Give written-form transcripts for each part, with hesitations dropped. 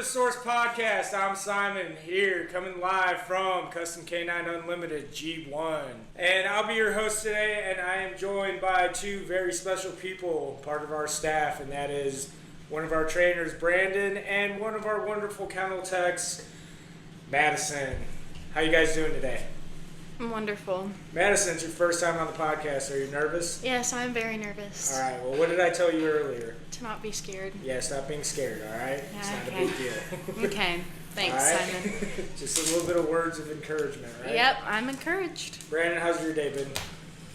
the Source Podcast. I'm Simon here, coming live from Custom Canine Unlimited G1. And I'll be your host today, and I am joined by two very special people, part of our staff, and that is one of our trainers, Brandon, and one of our wonderful kennel techs, Madison. How you guys doing today? I'm wonderful. Madison, it's your first time on the podcast. Are you nervous? Yes, I'm very nervous. All right, well, what did I tell you earlier? To not be scared. Yeah, stop being scared, all right? Yeah, it's not okay. a big deal. Okay, thanks, All right? Simon. Just a little bit of words of encouragement, right? Yep, I'm encouraged. Brandon, how's your day been?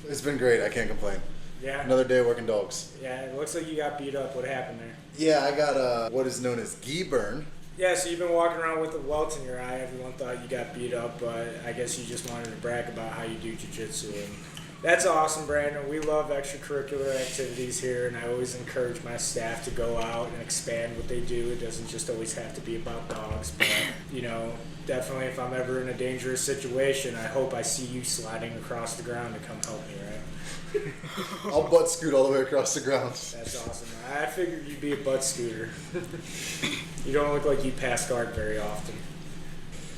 It's been great. I can't complain. Yeah? Another day working dogs. Yeah, it looks like you got beat up. What happened there? Yeah, I got what is known as gi burn. Yeah, so you've been walking around with a welt in your eye. Everyone thought you got beat up, but I guess you just wanted to brag about how you do jiu-jitsu. And that's awesome, Brandon. We love extracurricular activities here, and I always encourage my staff to go out and expand what they do. It doesn't just always have to be about dogs, but, you know, definitely if I'm ever in a dangerous situation, I hope I see you sliding across the ground to come help me, right? I'll butt scoot all the way across the ground. That's awesome. I figured you'd be a butt scooter. You don't look like you pass guard very often.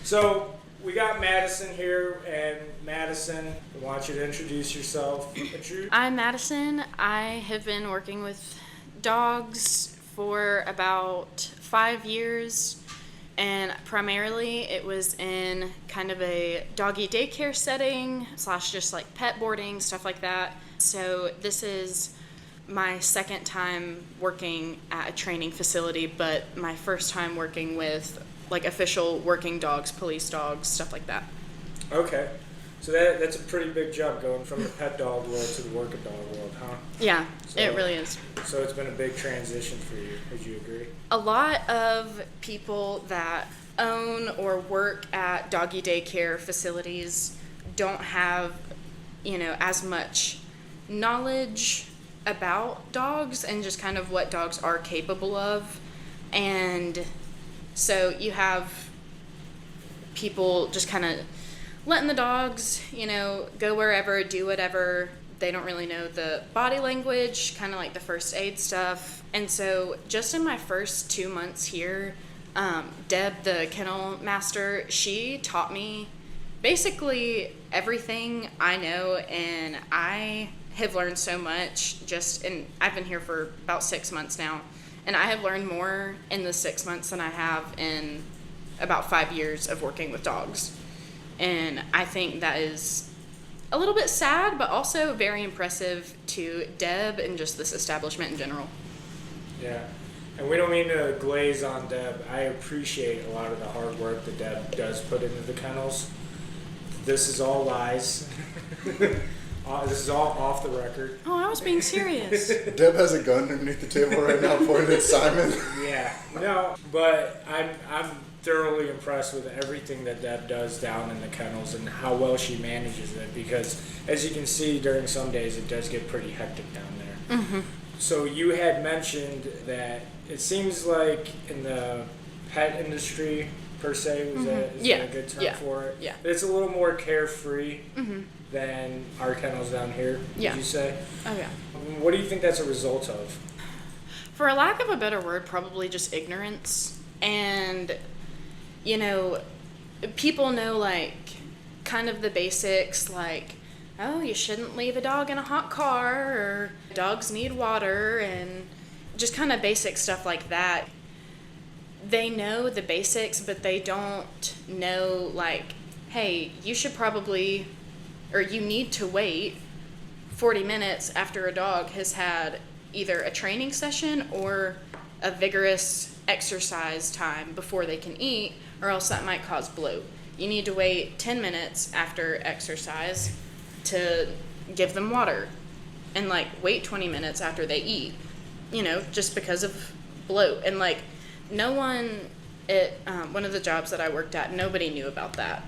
So we got Madison here, and Madison, I want you to introduce yourself. I'm Madison. I have been working with dogs for about 5 years, and primarily it was in kind of a doggy daycare setting / just like pet boarding, stuff like that. So this is my second time working at a training facility, but my first time working with like official working dogs, police dogs, stuff like that. Okay. So that's a pretty big jump going from the pet dog world to the working dog world, huh? Yeah, So- it really is. So it's been a big transition for you. Would you agree? A lot of people that own or work at doggy daycare facilities don't have, as much knowledge about dogs and just kind of what dogs are capable of. And so you have people just kind of letting the dogs, go wherever, do whatever. They don't really know the body language, kind of like the first aid stuff. And so just in my first 2 months here, Deb, the kennel master, she taught me basically everything I know, and I have learned so much and I've been here for about 6 months now, and I have learned more in the 6 months than I have in about 5 years of working with dogs. And I think that is a little bit sad, but also very impressive to Deb and just this establishment in general. Yeah. And we don't mean to glaze on Deb. I appreciate a lot of the hard work that Deb does put into the kennels. This is all lies. This is all off the record. Oh, I was being serious. Deb has a gun underneath the table right now pointed at Simon. Yeah. No, but I'm thoroughly impressed with everything that Deb does down in the kennels and how well she manages it, because as you can see, during some days it does get pretty hectic down there. Mm-hmm. So you had mentioned that it seems like in the pet industry, per se, is that a good term for it? Yeah. It's a little more carefree Mm-hmm. than our kennels down here, Yeah. would you say? Oh, yeah. What do you think that's a result of? For a lack of a better word, probably just ignorance. And, people know, like, kind of the basics, like, oh, you shouldn't leave a dog in a hot car, or dogs need water, and just kind of basic stuff like that. They know the basics, but they don't know, like, hey, you should probably, or you need to wait 40 minutes after a dog has had either a training session or a vigorous exercise time before they can eat, or else that might cause bloat. You need to wait 10 minutes after exercise to give them water, and like wait 20 minutes after they eat, just because of bloat. And like no one at one of the jobs that I worked at, nobody knew about that.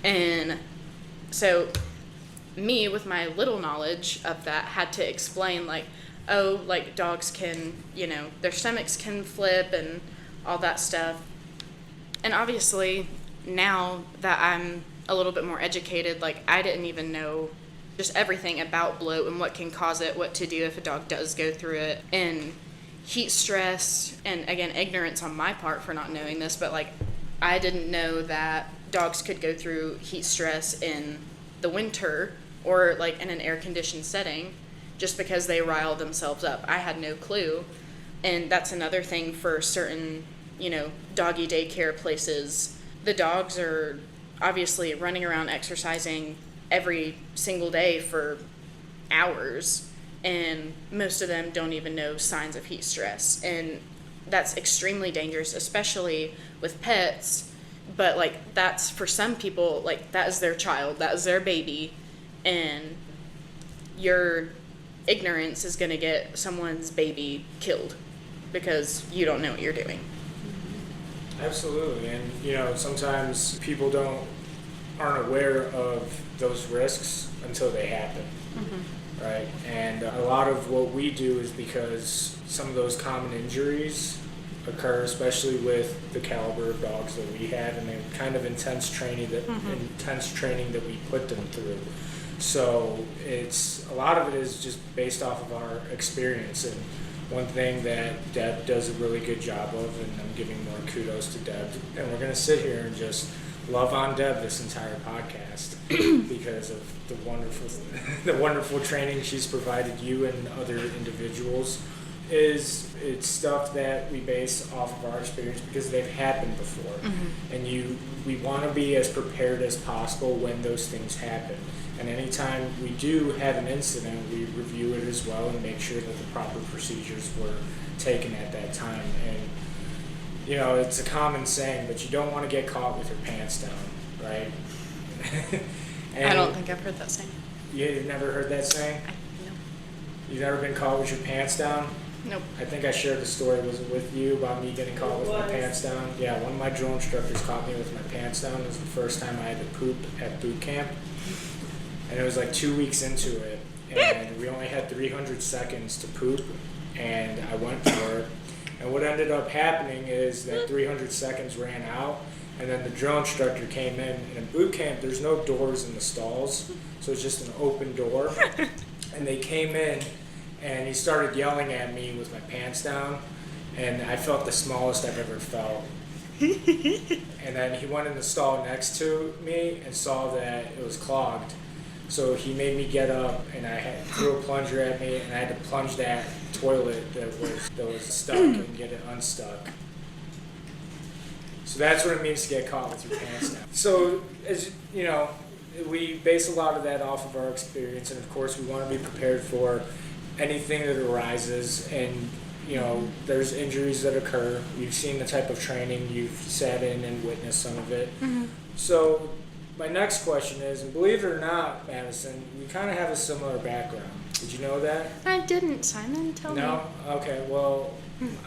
And so me, with my little knowledge of that, had to explain like, oh, like dogs can, their stomachs can flip and all that stuff. And obviously now that I'm a little bit more educated, like I didn't even know just everything about bloat and what can cause it, what to do if a dog does go through it. And heat stress, and again, ignorance on my part for not knowing this, but like I didn't know that dogs could go through heat stress in the winter or like in an air conditioned setting just because they rile themselves up. I had no clue. And that's another thing for certain, doggy daycare places. The dogs are obviously running around exercising every single day for hours, and most of them don't even know signs of heat stress. And that's extremely dangerous, especially with pets. But like that's for some people, like that is their child, that is their baby, and your ignorance is going to get someone's baby killed because you don't know what you're doing. Absolutely. And sometimes people aren't aware of those risks until they happen. Mm-hmm. Right? And a lot of what we do is because some of those common injuries occur, especially with the caliber of dogs that we have and the kind of intense training that we put them through. So a lot of it is just based off of our experience. And one thing that Deb does a really good job of, and I'm giving more kudos to Deb, and we're going to sit here and just love on Deb this entire podcast because of the wonderful training she's provided you and other individuals. It's stuff that we base off of our experience because they've happened before. Mm-hmm. And we want to be as prepared as possible when those things happen. And anytime we do have an incident, we review it as well and make sure that the proper procedures were taken at that time. And it's a common saying, but you don't want to get caught with your pants down, right? I don't think I've heard that saying. You've never heard that saying? No. You've never been caught with your pants down? Nope. I think I shared the story, was it with you, about me getting caught with my pants down? Yeah, one of my drill instructors caught me with my pants down. It was the first time I had to poop at boot camp. And it was like 2 weeks into it, and we only had 300 seconds to poop, and I went for it. And what ended up happening is that 300 seconds ran out, and then the drill instructor came in. And in boot camp, there's no doors in the stalls, so it's just an open door. And they came in, and he started yelling at me with my pants down, and I felt the smallest I've ever felt. And then he went in the stall next to me and saw that it was clogged. So he made me get up, and threw a plunger at me, and I had to plunge that toilet that was stuck and get it unstuck. So that's what it means to get caught with your pants down. So, as we base a lot of that off of our experience, and of course we want to be prepared for anything that arises. And there's injuries that occur. You've seen the type of training, you've sat in and witnessed some of it. Mm-hmm. So my next question is, and believe it or not, Madison, we kind of have a similar background. Did you know that? I didn't, Simon. Tell me. No? Okay, well,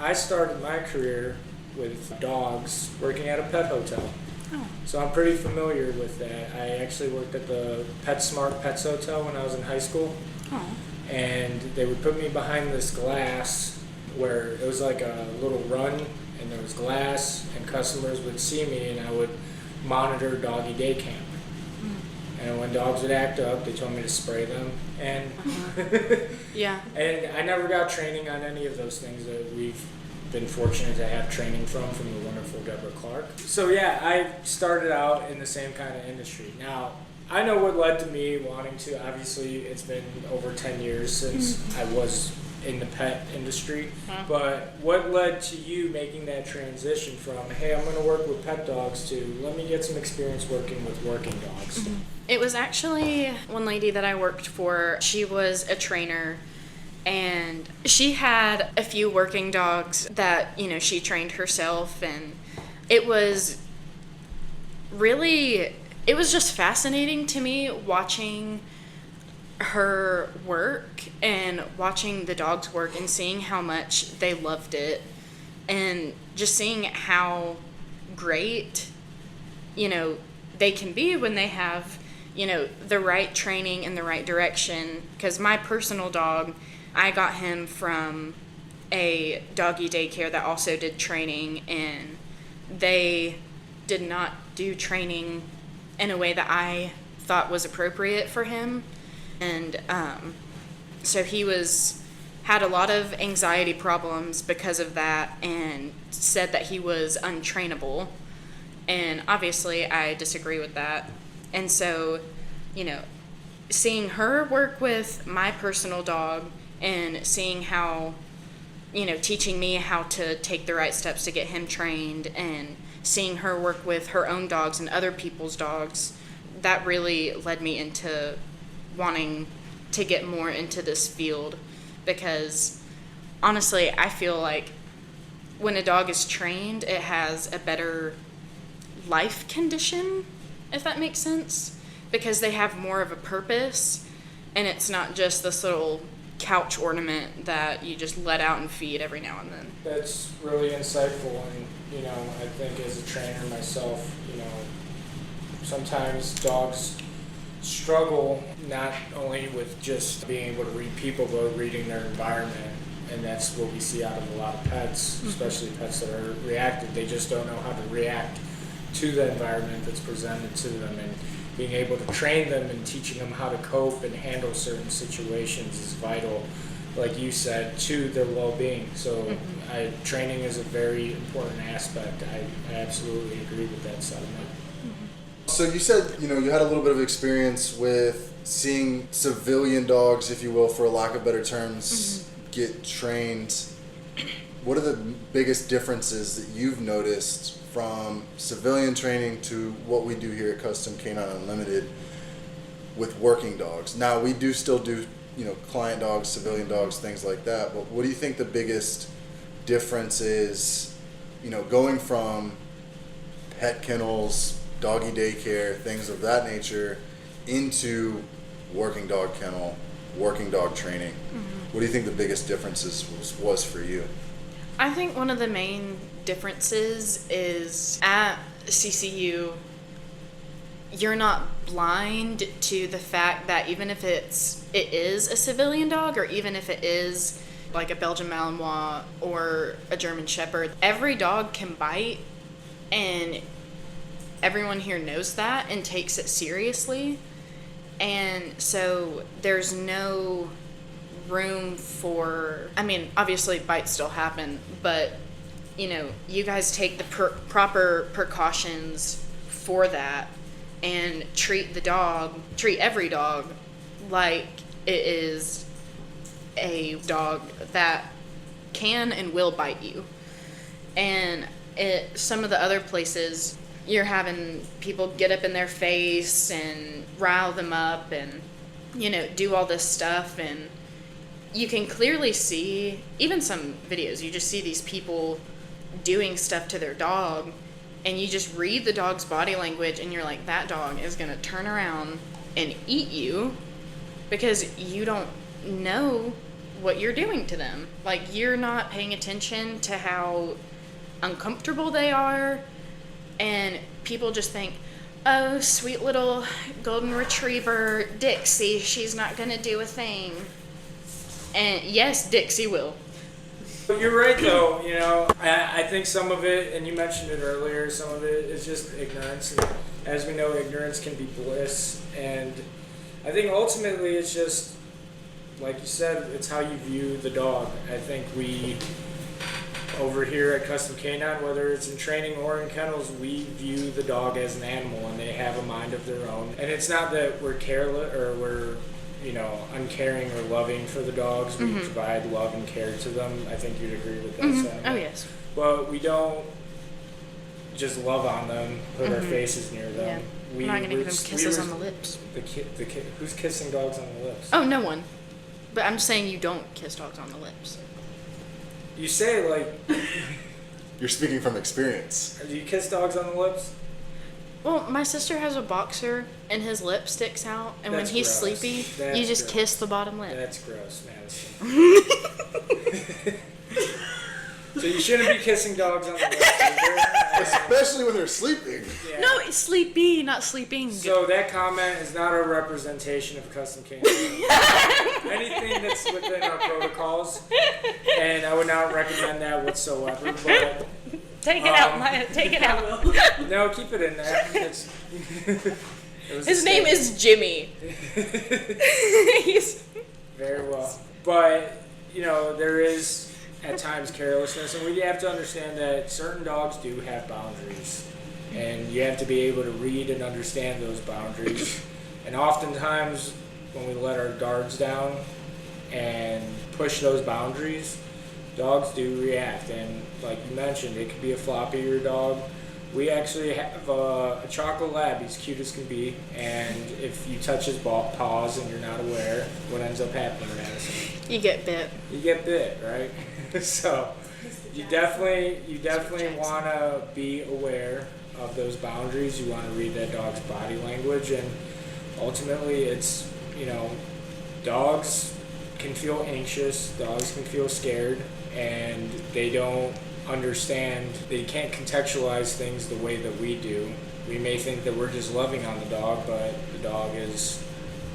I started my career with dogs working at a pet hotel. Oh. So I'm pretty familiar with that. I actually worked at the PetSmart Pets Hotel when I was in high school. Oh. And they would put me behind this glass where it was like a little run, and there was glass, and customers would see me, and I would monitor doggy day camp. And when dogs would act up, they told me to spray them. And yeah. And I never got training on any of those things that we've been fortunate to have training from the wonderful Deborah Clark. So yeah, I started out in the same kind of industry. Now, I know what led to me wanting to, obviously it's been over 10 years since I was in the pet industry, but what led to you making that transition from, hey, I'm going to work with pet dogs, to let me get some experience working with working dogs? Mm-hmm. It was actually one lady that I worked for. She was a trainer, and she had a few working dogs that, she trained herself, and it was just fascinating to me watching her work and watching the dogs work and seeing how much they loved it, and just seeing how great, they can be when they have, the right training in the right direction. Because my personal dog, I got him from a doggy daycare that also did training, and they did not do training in a way that I thought was appropriate for him. And so he was had a lot of anxiety problems because of that and said that he was untrainable. And obviously I disagree with that. And so, seeing her work with my personal dog and seeing how, teaching me how to take the right steps to get him trained, and seeing her work with her own dogs and other people's dogs, that really led me into wanting to get more into this field. Because honestly, I feel like when a dog is trained, it has a better life condition, if that makes sense, because they have more of a purpose, and it's not just this little couch ornament that you just let out and feed every now and then. That's really insightful, and I think as a trainer myself, sometimes dogs struggle not only with just being able to read people, but reading their environment. And that's what we see out of a lot of pets, especially pets that are reactive. They just don't know how to react to the environment that's presented to them. And being able to train them and teaching them how to cope and handle certain situations is vital, like you said, to their well-being. So training is a very important aspect. I absolutely agree with that sentiment. So you said, you had a little bit of experience with seeing civilian dogs, if you will, for a lack of better terms, get trained. What are the biggest differences that you've noticed from civilian training to what we do here at Custom Canine Unlimited with working dogs? Now, we do still do, client dogs, civilian dogs, things like that, but what do you think the biggest difference is, going from pet kennels, doggy daycare, things of that nature, into working dog kennel, working dog training? What do you think the biggest differences was for you? I think one of the main differences is at CCU, you're not blind to the fact that even if it is a civilian dog, or even if it is like a Belgian Malinois or a German Shepherd, every dog can bite, and everyone here knows that and takes it seriously. And so there's no room for, obviously bites still happen, but you guys take the proper precautions for that and treat every dog like it is a dog that can and will bite you. And some of the other places, you're having people get up in their face and rile them up and, do all this stuff. And you can clearly see, even some videos, you just see these people doing stuff to their dog, and you just read the dog's body language, and you're like, that dog is going to turn around and eat you, because you don't know what you're doing to them. Like, you're not paying attention to how uncomfortable they are, and people just think, oh, sweet little golden retriever Dixie, she's not going to do a thing. And yes, Dixie will. You're right, though. I think some of it, and you mentioned it earlier, some of it is just ignorance. And as we know, ignorance can be bliss. And I think ultimately it's just, like you said, it's how you view the dog. I think we, over here at Custom Canine, whether it's in training or in kennels, we view the dog as an animal, and they have a mind of their own. And it's not that we're careless or we're uncaring or loving for the dogs. We provide love and care to them. I think you'd agree with that sentiment. Oh, yes. But we don't just love on them, put our faces near them. Yeah. We're not going to give them kisses on the lips. Who's kissing dogs on the lips? Oh, no one. But I'm just saying you don't kiss dogs on the lips. You say like... You're speaking from experience. Do you kiss dogs on the lips? Well, my sister has a boxer, and his lip sticks out, and That's when he's gross. sleepy, That's you just gross. kiss the bottom lip. That's gross, Madison. So you shouldn't be kissing dogs on the lips either. Especially when they're sleeping. Yeah. No, it's sleepy, not sleeping. So that comment is not a representation of Custom Canine. Anything that's within our protocols, and I would not recommend that whatsoever. But Take it out, Maya. Take it out. no, keep it in there. His name is Jimmy. He's very well, but there is at times carelessness, and we have to understand that certain dogs do have boundaries, and you have to be able to read and understand those boundaries. And oftentimes, when we let our guards down and push those boundaries, dogs do react. And like you mentioned, it could be a floppy-eared dog. We actually have a chocolate lab. He's cute as can be, and if you touch his paws and you're not aware, what ends up happening, Madison? You get bit. You get bit, right? So you definitely want to be aware of those boundaries. You want to read that dog's body language, and ultimately, it's dogs can feel anxious, dogs can feel scared, and they don't understand, they can't contextualize things the way that we do. We may think that we're just loving on the dog, but the dog is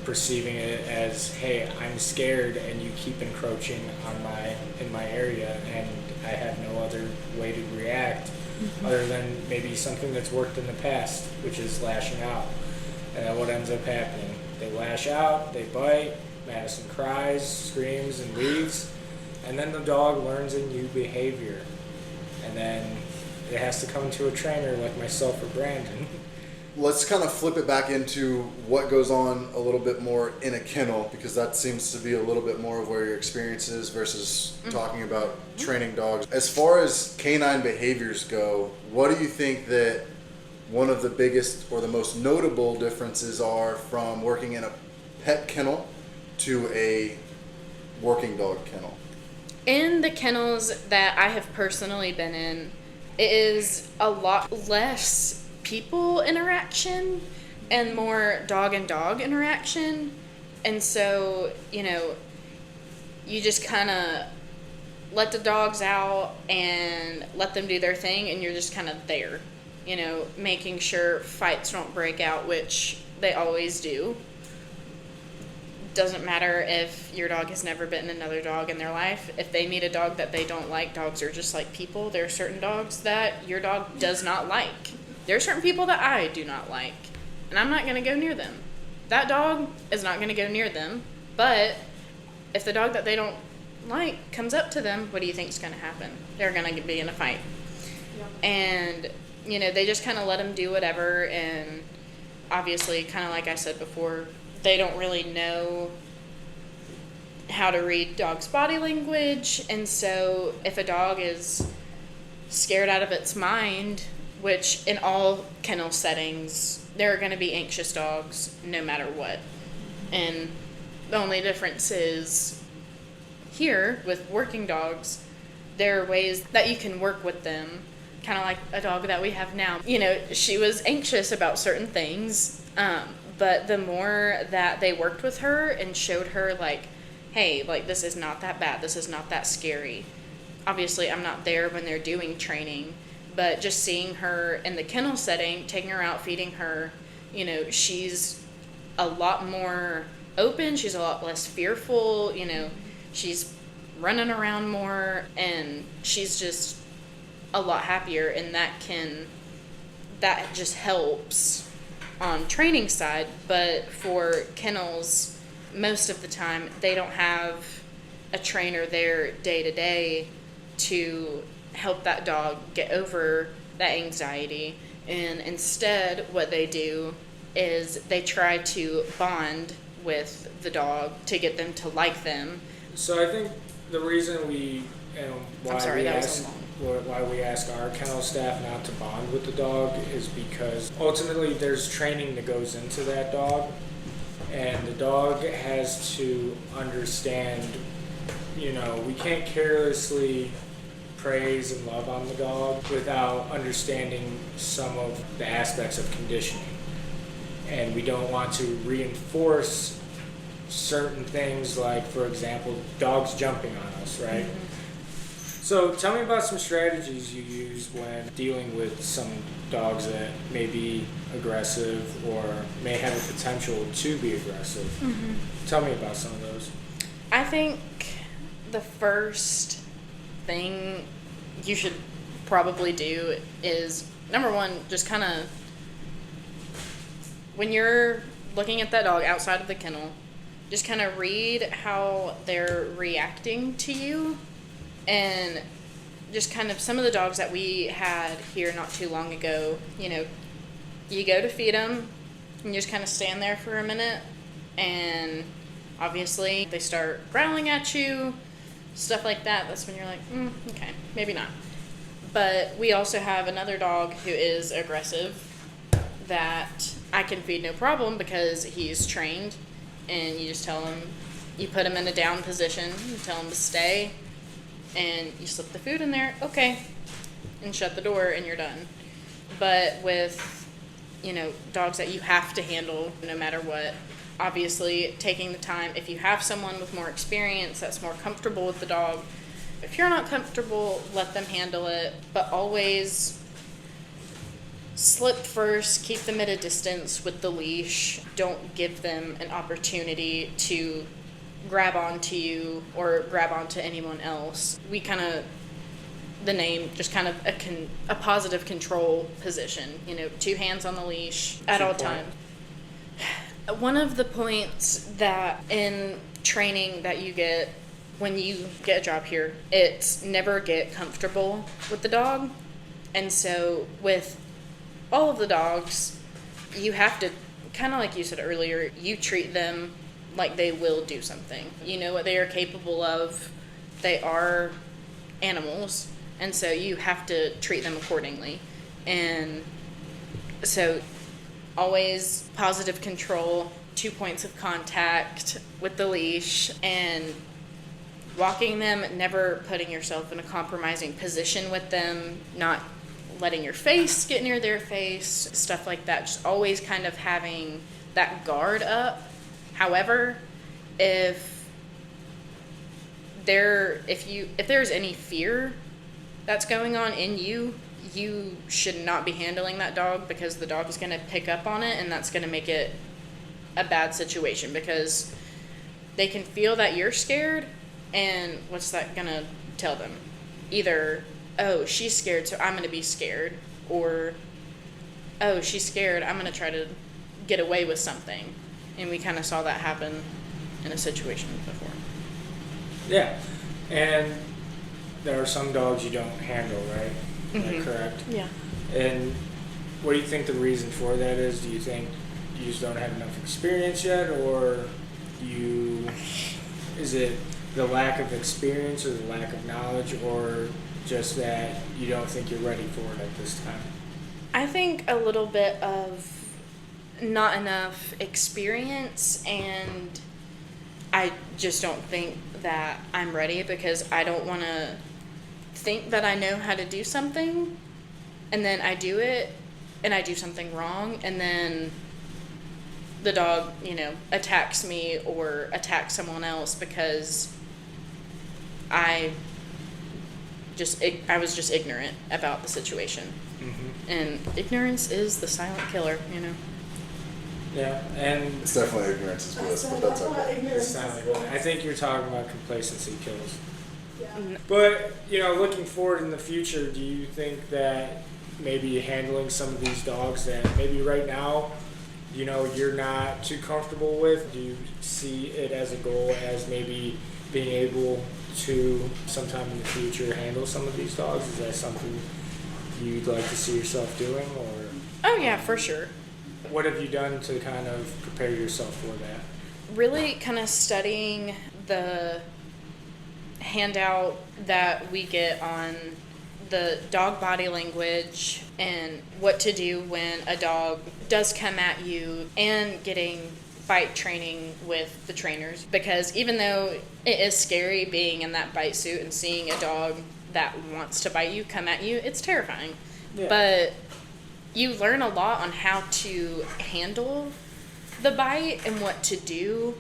perceiving it as, hey, I'm scared and you keep encroaching in my area, and I have no other way to react other than maybe something that's worked in the past, which is lashing out. And then what ends up happening? They lash out, they bite, Madison cries, screams, and leaves, and then the dog learns a new behavior. And then it has to come to a trainer like myself or Brandon. Let's kind of flip it back into what goes on a little bit more in a kennel, because that seems to be a little bit more of where your experience is versus talking about training dogs. As far as canine behaviors go, what do you think that one of the biggest or the most notable differences are from working in a pet kennel to a working dog kennel? In the kennels that I have personally been in, it is a lot less people interaction and more dog and dog interaction. And so, you just kind of let the dogs out and let them do their thing, and you're just kind of there, making sure fights don't break out, which they always do. Doesn't matter if your dog has never bitten another dog in their life. If they meet a dog that they don't like, dogs are just like people. There are certain dogs that your dog does not like. There are certain people that I do not like, and I'm not going to go near them. That dog is not going to go near them, but if the dog that they don't like comes up to them, what do you think is going to happen? They're going to be in a fight. Yeah. And, they just kind of let them do whatever, and obviously, kind of like I said before, they don't really know how to read dogs' body language, and so if a dog is scared out of its mind, which in all kennel settings, there are going to be anxious dogs no matter what. And the only difference is here with working dogs, there are ways that you can work with them, kind of like a dog that we have now. She was anxious about certain things, but the more that they worked with her and showed her, hey, this is not that bad, this is not that scary. Obviously, I'm not there when they're doing training, but just seeing her in the kennel setting, taking her out, feeding her, she's a lot more open, she's a lot less fearful, she's running around more, and she's just a lot happier, and that just helps on training side. But for kennels, most of the time they don't have a trainer there day to day to help that dog get over that anxiety, and instead what they do is they try to bond with the dog to get them to like them. So I think the reason why we ask our kennel staff not to bond with the dog is because ultimately there's training that goes into that dog, and the dog has to understand, we can't carelessly praise and love on the dog without understanding some of the aspects of conditioning. And we don't want to reinforce certain things, like, for example, dogs jumping on us, right? So tell me about some strategies you use when dealing with some dogs that may be aggressive or may have a potential to be aggressive. Tell me about some of those. I think the first thing you should probably do is, number one, just kind of, when you're looking at that dog outside of the kennel, just kind of read how they're reacting to you. And just kind of some of the dogs that we had here not too long ago, you know, you go to feed them and you just kind of stand there for a minute, and obviously they start growling at you, stuff like that. That's when you're like, okay, maybe not. But we also have another dog who is aggressive that I can feed no problem because he's trained, and you just tell him, you put him in a down position, you tell him to stay, and you slip the food in there, okay, and shut the door, and you're done. But with, you know, dogs that you have to handle no matter what, obviously taking the time, if you have someone with more experience that's more comfortable with the dog, if you're not comfortable, let them handle it, but always slip first, keep them at a distance with the leash. Don't give them an opportunity to grab onto you or grab onto anyone else. We kind of, the name, just kind of a positive control position, you know, 2 hands on the leash at all times. One of the points that in training that you get when you get a job here, it's never get comfortable with the dog. And so with all of the dogs, you have to, kind of like you said earlier, you treat them like they will do something. You know what they are capable of. They are animals, and so you have to treat them accordingly. And so always positive control, 2 points of contact with the leash, and walking them, never putting yourself in a compromising position with them, not letting your face get near their face, stuff like that. Just always kind of having that guard up. However, if there's any fear that's going on in you, you should not be handling that dog, because the dog is going to pick up on it, and that's going to make it a bad situation, because they can feel that you're scared, and what's that going to tell them? Either, oh, she's scared, so I'm going to be scared, or, oh, she's scared, I'm going to try to get away with something. And we kind of saw that happen in a situation before. Yeah, and there are some dogs you don't handle, right? Is that correct? Yeah. And what do you think the reason for that is? Do you think you just don't have enough experience yet, or is it the lack of experience or the lack of knowledge, or just that you don't think you're ready for it at this time? I think a little bit of not enough experience, and I just don't think that I'm ready, because I don't want to think that I know how to do something, and then I do it, and I do something wrong, and then the dog, you know, attacks me or attacks someone else because I was just ignorant about the situation. Mm-hmm. And ignorance is the silent killer, you know. Yeah, and It's definitely ignorance is bliss, but that's okay. it's not like, I think you're talking about complacency kills. But, you know, looking forward in the future, do you think that maybe handling some of these dogs that maybe right now, you know, you're not too comfortable with, do you see it as a goal as maybe being able to sometime in the future handle some of these dogs? Is that something you'd like to see yourself doing, or? Oh yeah, for sure. What have you done to kind of prepare yourself for that? Really kind of studying the handout that we get on the dog body language and what to do when a dog does come at you, and getting bite training with the trainers, because even though it is scary being in that bite suit and seeing a dog that wants to bite you come at you, it's terrifying. Yeah. But you learn a lot on how to handle the bite and what to do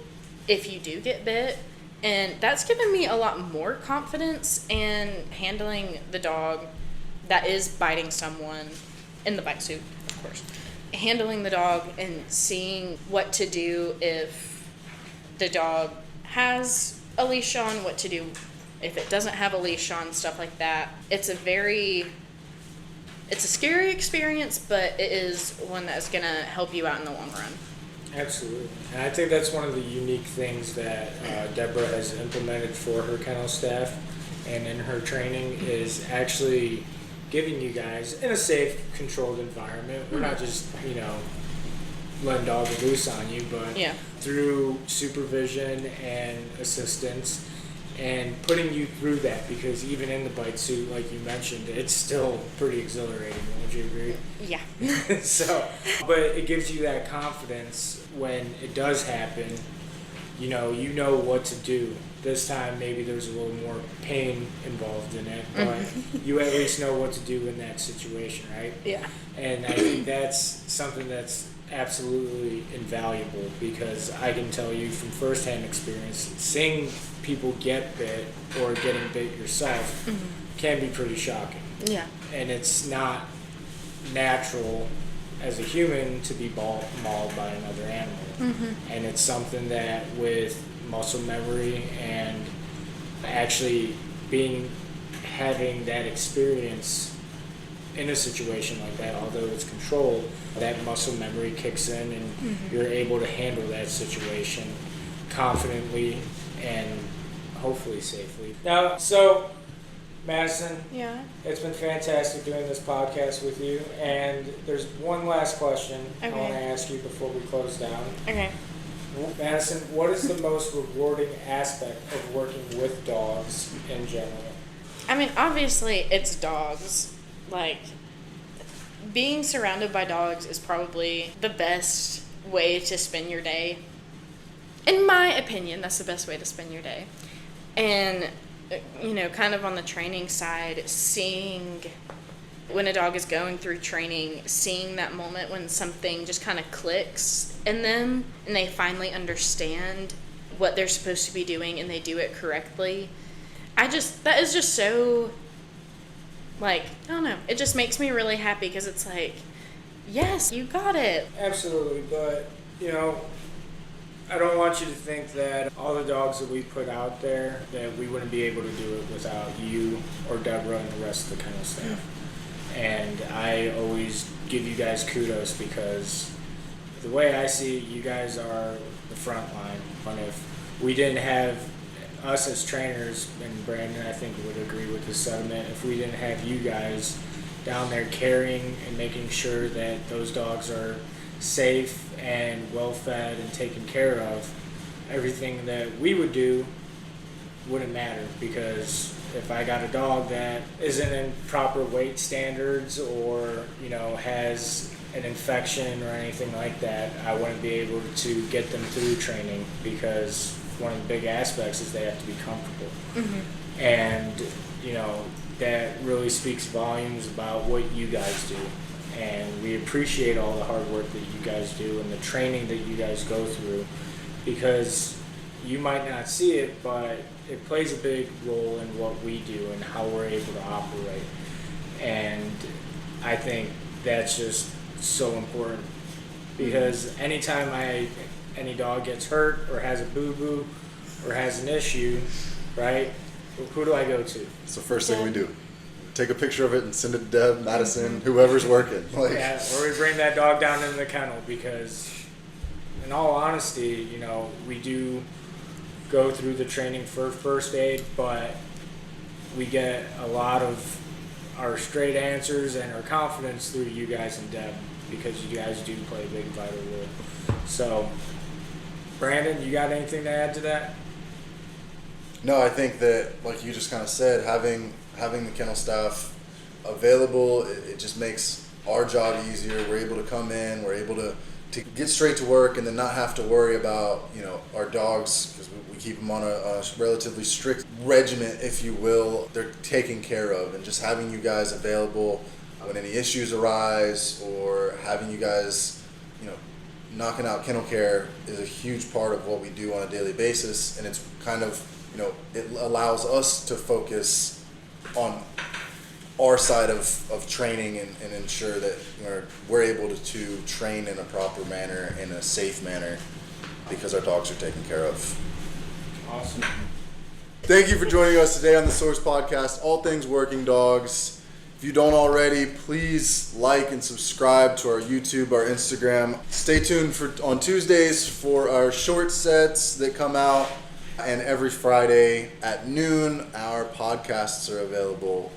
if you do get bit. And that's given me a lot more confidence in handling the dog that is biting someone in the bite suit, of course. Handling the dog and seeing what to do if the dog has a leash on, what to do if it doesn't have a leash on, stuff like that. It's a scary experience, but it is one that's going to help you out in the long run. Absolutely. And I think that's one of the unique things that Deborah has implemented for her kennel staff and in her training is actually giving you guys in a safe, controlled environment. We're not just, letting dogs loose on you, but through supervision and assistance and putting you through that, because even in the bite suit, like you mentioned, it's still pretty exhilarating. Won't you agree? Yeah. But it gives you that confidence when it does happen. You know what to do. This time, maybe there's a little more pain involved in it, but you at least know what to do in that situation, right? Yeah. And I think that's something that's absolutely invaluable, because I can tell you from firsthand experience, seeing people get bit or getting bit yourself can be pretty shocking. Yeah. And it's not natural as a human to be mauled by another animal. And it's something that with muscle memory and actually having that experience in a situation like that, although it's controlled, that muscle memory kicks in and you're able to handle that situation confidently and hopefully safely. Now, so Madison, it's been fantastic doing this podcast with you, and there's one last question I want to ask you before we close down. Okay. Madison, what is the most rewarding aspect of working with dogs in general? I mean, obviously, it's dogs. Like, being surrounded by dogs is probably the best way to spend your day. In my opinion, that's the best way to spend your day. And, kind of on the training side, seeing when a dog is going through training, seeing that moment when something just kind of clicks in them and they finally understand what they're supposed to be doing and they do it correctly. That is just so, I don't know, it just makes me really happy, because it's like, yes, you got it. Absolutely, but, I don't want you to think that all the dogs that we put out there, that we wouldn't be able to do it without you or Deborah and the rest of the kennel staff. And I always give you guys kudos, because the way I see it, you guys are the front line. And if we didn't have us as trainers, and Brandon I think would agree with this sentiment, if we didn't have you guys down there caring and making sure that those dogs are safe and well fed and taken care of, everything that we would do wouldn't matter. Because if I got a dog that isn't in proper weight standards or has an infection or anything like that, I wouldn't be able to get them through training, because one of the big aspects is they have to be comfortable. And that really speaks volumes about what you guys do. And we appreciate all the hard work that you guys do and the training that you guys go through, because you might not see it, but it plays a big role in what we do and how we're able to operate. And I think that's just so important, because anytime any dog gets hurt or has a boo-boo or has an issue, right, who do I go to? It's the first thing we do. Take a picture of it and send it to Deb, Madison, whoever's working. Yeah, or we bring that dog down into the kennel, because in all honesty, we do go through the training for first aid, but we get a lot of our straight answers and our confidence through you guys and Deb, because you guys do play a big vital role. So, Brandon, you got anything to add to that? No, I think that, like you just kind of said, having the kennel staff available, it just makes our job easier. We're able to come in, we're able to get straight to work, and then not have to worry about our dogs, because we keep them on a relatively strict regiment, if you will. They're taken care of, and just having you guys available when any issues arise, or having you guys knocking out kennel care is a huge part of what we do on a daily basis. And it's kind of it allows us to focus on our side of training and ensure that we're able to train in a proper manner, in a safe manner, because our dogs are taken care of. Awesome. Thank you for joining us today on the Source Podcast, all things working dogs. If If you don't already, please like and subscribe to our YouTube, our Instagram. Stay tuned on Tuesdays for our short sets that come out. And every Friday at noon, our podcasts are available